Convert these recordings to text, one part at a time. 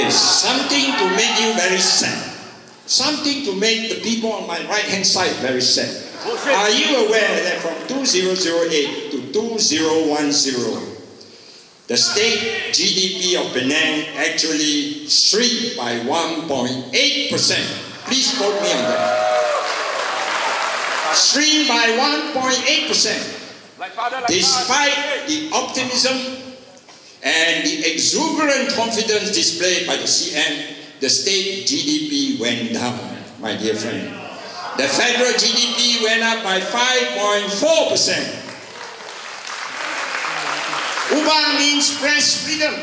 Okay, something to make you very sad. Something to make the people on my right-hand side very sad. Are you aware that from 2008 to 2010, the state GDP of Penang actually shrank by 1.8%. Please quote me on that. Shrank by 1.8%. Despite the optimism and the exuberant confidence displayed by the CM, the state GDP went down, my dear friend. The federal GDP went up by 5.4%. Ubah means press freedom.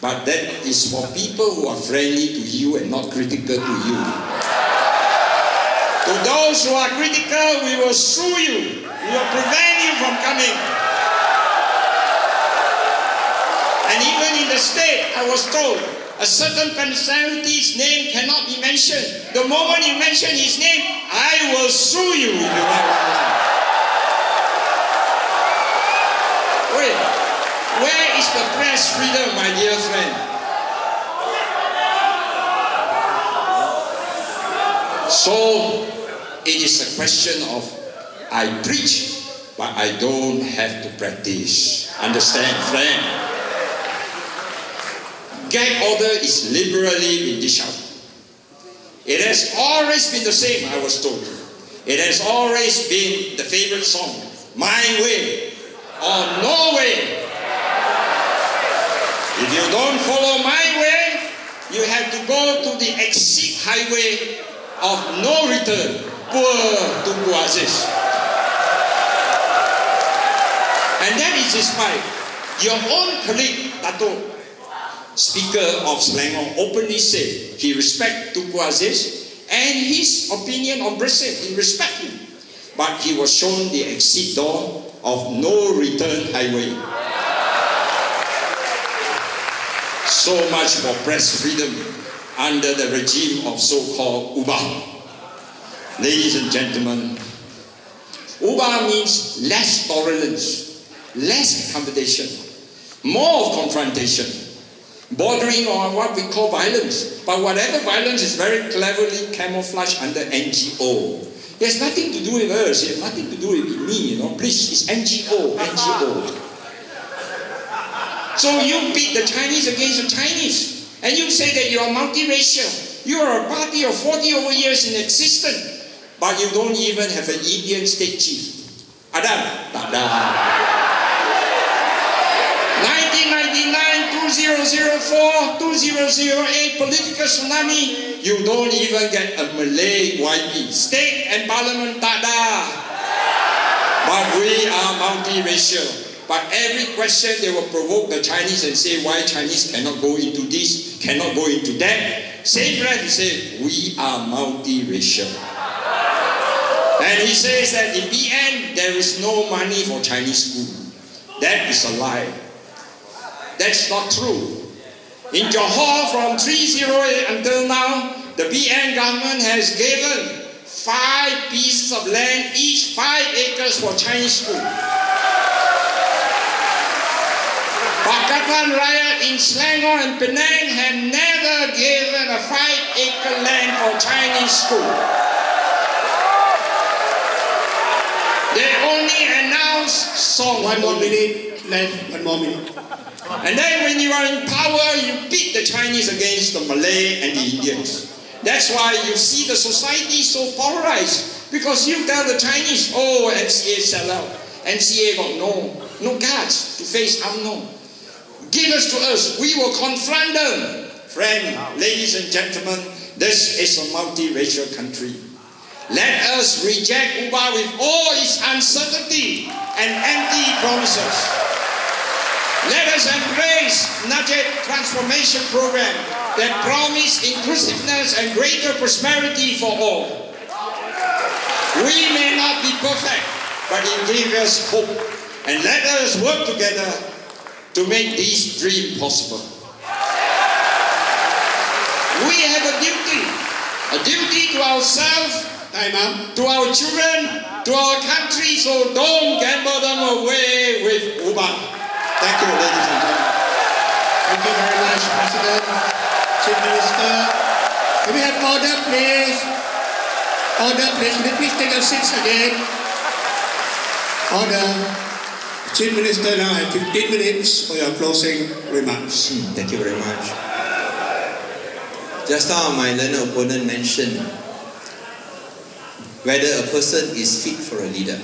But that is for people who are friendly to you and not critical to you. To those who are critical, we will sue you. We will prevent you from coming. And even in the state, I was told, a certain personality's name cannot be mentioned. The moment you mention his name, I will sue you if you have one. Wait, where is the press freedom, my dear friend? So, it is a question of, I preach, but I don't have to practice. Understand, friend? Gag order is liberally been dished out. It has always been the same, I was told. It has always been the favorite song, My Way or No Way. If you don't follow my way, you have to go to the exit highway of no return, poor Tunku Aziz. And that is despite your own colleague, Dato', Speaker of Selangor, openly said he respects Tunku Aziz and his opinion on Brexit. He respects him. But he was shown the exit door of no return highway. So much for press freedom under the regime of so-called Ubah. Ladies and gentlemen, Ubah means less tolerance, less accommodation, more of confrontation, bordering on what we call violence. But whatever violence is very cleverly camouflaged under NGO. It has nothing to do with us, it has nothing to do with me, you know. Please, it's NGO, NGO. So you beat the Chinese against the Chinese, and you say that you are multiracial. You are a party of 40 over years in existence, but you don't even have an Indian state chief. Ada? Tak ada. 1999, 2004, 2008 political tsunami, you don't even get a Malay YP. State and parliament tak ada. But we are multiracial. But every question they will provoke the Chinese and say why Chinese cannot go into this, cannot go into that. Same breath he said, we are multiracial. And he says that in PN there is no money for Chinese school. That is a lie. That's not true. In Johor from 308 until now, the PN government has given 5 pieces of land, each 5 acres for Chinese school. Pakatan Rakyat in Selangor and Penang have never given a 5-acre land for Chinese school. They only announced song. 1 more minute left, 1 more minute. And then when you are in power, you beat the Chinese against the Malay and the Indians. That's why you see the society so polarized. Because you tell the Chinese, oh, MCA sell out. MCA got no guards to face UMNO. Give us to us, we will confront them. Friend, ladies and gentlemen, this is a multiracial country. Let us reject Ubah with all its uncertainty and empty promises. Let us embrace Najib transformation program that promise inclusiveness and greater prosperity for all. We may not be perfect, but it gives us hope. And let us work together to make this dream possible. We have a duty to ourselves, to our children, to our country, so don't gamble them away with Ubah. Thank you, ladies and gentlemen. Thank you very much, President, Chief Minister. Can we have order, please? Order, please. Can you please take your seats again? Order. Chief Minister now have 15 minutes for your closing remarks. Thank you very much. Just now, my learned opponent mentioned whether a person is fit for a leader.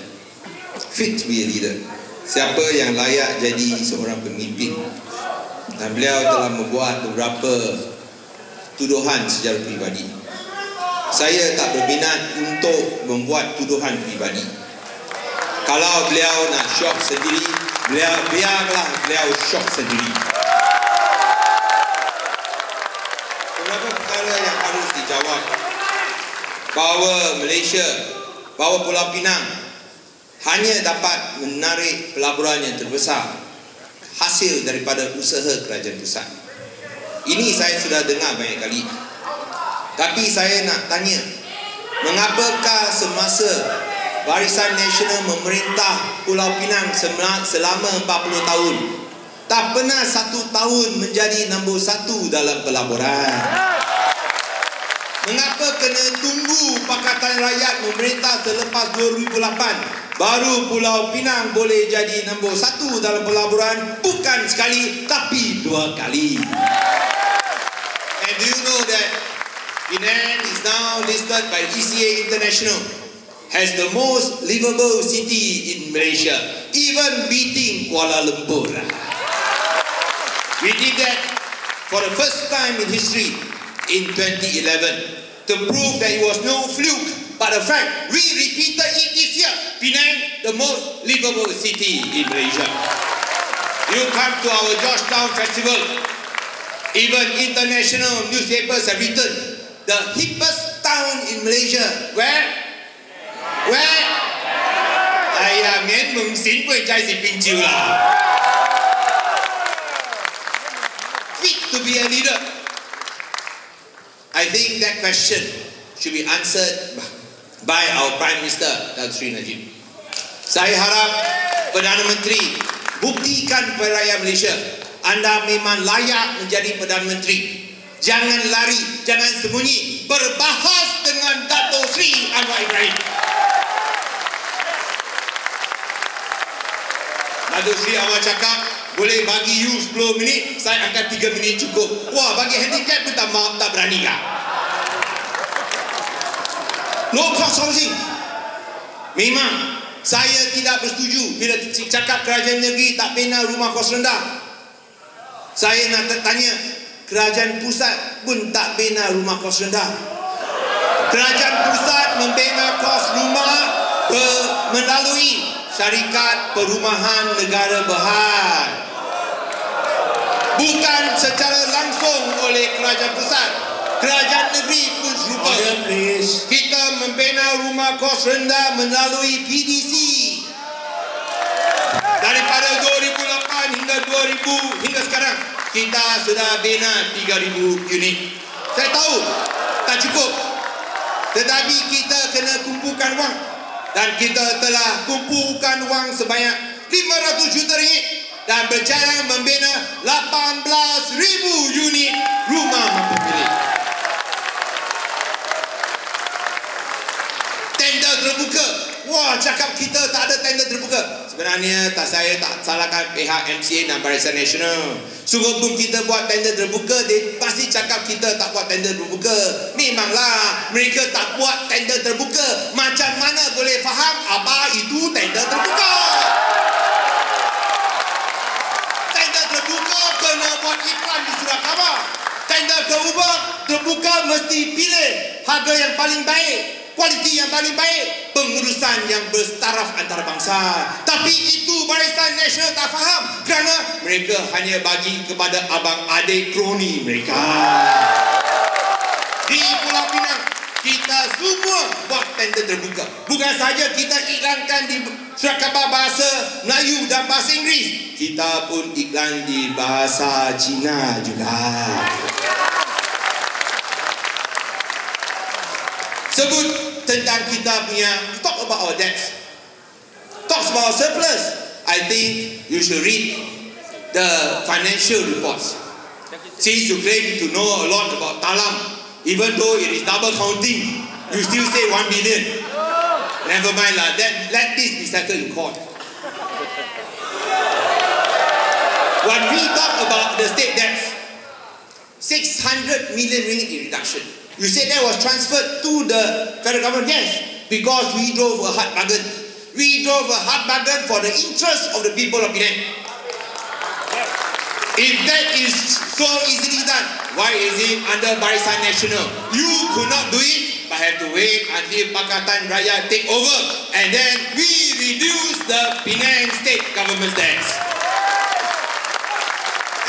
Fit to be a leader. Siapa yang layak jadi seorang pemimpin. Dan beliau telah membuat beberapa tuduhan secara pribadi. Saya tak berminat untuk membuat tuduhan pribadi. Kalau beliau nak syok sendiri, biarlah beliau syok sendiri. Beberapa perkara yang harus dijawab. Bahawa Malaysia, bahawa Pulau Pinang hanya dapat menarik pelaburan yang terbesar hasil daripada usaha kerajaan pusat. Ini saya sudah dengar banyak kali. Tapi saya nak tanya, mengapakah semasa Barisan Nasional memerintah Pulau Pinang selama 40 tahun tak pernah 1 tahun menjadi nombor 1 dalam pelaburan? Mengapa kena tunggu Pakatan Rakyat memerintah selepas 2008 baru Pulau Pinang boleh jadi nombor 1 dalam pelaburan? Bukan sekali, tapi 2 kali. And do you know that Penang is now listed by ECA International as the most livable city in Malaysia, even beating Kuala Lumpur. We did that for the first time in history in 2011 to prove that it was no fluke, but the fact we repeated it this year. Penang, the most livable city in Malaysia. You come to our Georgetown Festival, even international newspapers have written the hippest town in Malaysia. Where? Fit to be a leader. I think that question should be answered by our Prime Minister, Datuk Seri Najib. Saya harap Perdana Menteri buktikan kepada rakyat Malaysia, anda memang layak menjadi Perdana Menteri. Jangan lari, jangan sembunyi. Berbahas dengan Datuk Seri Anwar Ibrahim. Datuk Seri Anwar cakap, boleh bagi you 10 minit, saya angkat 3 minit cukup. Wah, bagi handicap pun tak berani kah? Low cost housing. Memang saya tidak bersetuju bila cakap kerajaan negeri tak bina rumah kos rendah. Saya nak tanya, kerajaan pusat pun tak bina rumah kos rendah. Kerajaan pusat membina kos rumah melalui syarikat perumahan negara Berhad, bukan secara langsung oleh kerajaan pusat. Kerajaan negeri pun serupa. Kita membina rumah kos rendah melalui PDC. Daripada 2008 hingga 2000 hingga sekarang kita sudah bina 3,000 unit. Saya tahu tak cukup, tetapi kita kena kumpulkan wang. Dan kita telah kumpulkan wang sebanyak 500 juta ringgit dan berjaya membina 18,000 unit rumah mampu milik. Tender terbuka. Wah, cakap kita tak ada tender terbuka. Sebenarnya saya tak salahkan pihak MCA dan Barisan Nasional. Sungguh pun kita buat tender terbuka, dia pasti cakap kita tak buat tender terbuka. Memanglah mereka tak buat tender terbuka. Macam mana boleh faham apa itu tender terbuka? Tender terbuka kena buat iklan di surat khabar. Tender terbuka mesti pilih harga yang paling baik, kualiti yang paling baik, pengurusan yang bertaraf antarabangsa. Tapi itu Barisan Nasional tak faham kerana mereka hanya bagi kepada abang adik kroni mereka. Di Pulau Pinang kita semua buat tender terbuka. Bukan saja kita iklankan di surat khabar bahasa Melayu dan bahasa Inggeris, kita pun iklan di bahasa Cina juga. Sebut tentang kita punya, talk about our debts, talk about our surplus. I think you should read the financial reports. Since you claim to know a lot about Talam, even though it is double counting, you still say 1 billion. Never mind lah, let this be settled in court. When we talk about the state debts, 600 million ringgit in reduction. You said that was transferred to the federal government? Yes, because we drove a hard bargain. We drove a hard bargain for the interest of the people of Penang. If that is so easily done, why is it under Barisan Nasional? You could not do it, but have to wait until Pakatan Raya take over, and then we reduce the Penang state government debts.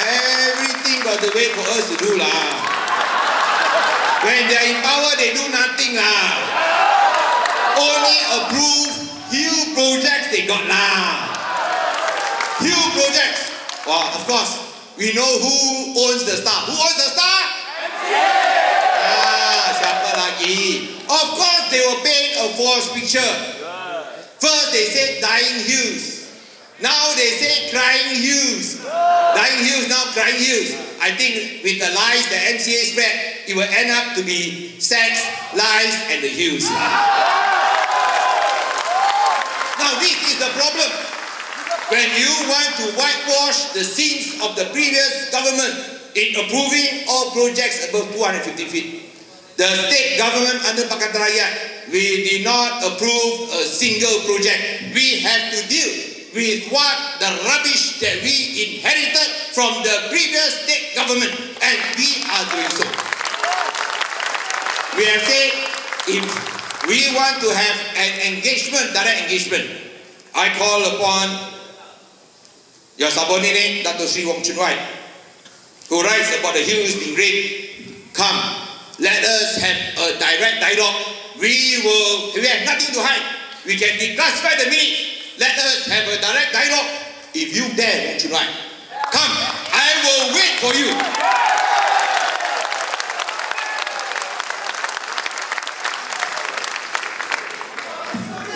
Everything got to wait for us to do lah. When they are in power, they do nothing lah. Only approve huge projects they got lah. Huge projects. Wow, of course. We know who owns the star. Who owns the star? Siapa lagi? Of course, they will paint a false picture. First, they said dying Hughes. Now they say crying Hughes. Dying Hughes, now crying Hughes. I think with the lies the MCA spread, it will end up to be sex, lies, and the Hughes. Now, this is the problem. When you want to whitewash the sins of the previous government in approving all projects above 250 feet, the state government under Pakatan Rakyat, we did not approve a single project. We have to deal with what the rubbish that we inherited from the previous state government, and we are doing so. We have said if we want to have an engagement, direct engagement, I call upon your subordinate, Dato' Sri Wong Chun Wai, who writes about the hills being raped. Come, let us have a direct dialogue. We have nothing to hide. We can declassify the minutes. Let us have a direct dialogue. If you dare, Wong Chun Wai, come, I will wait for you.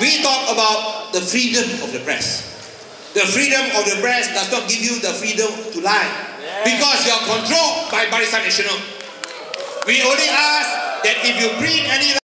We talk about the freedom of the press. The freedom of the press does not give you the freedom to lie, because you are controlled by Barisan Nasional. We only ask that if you print any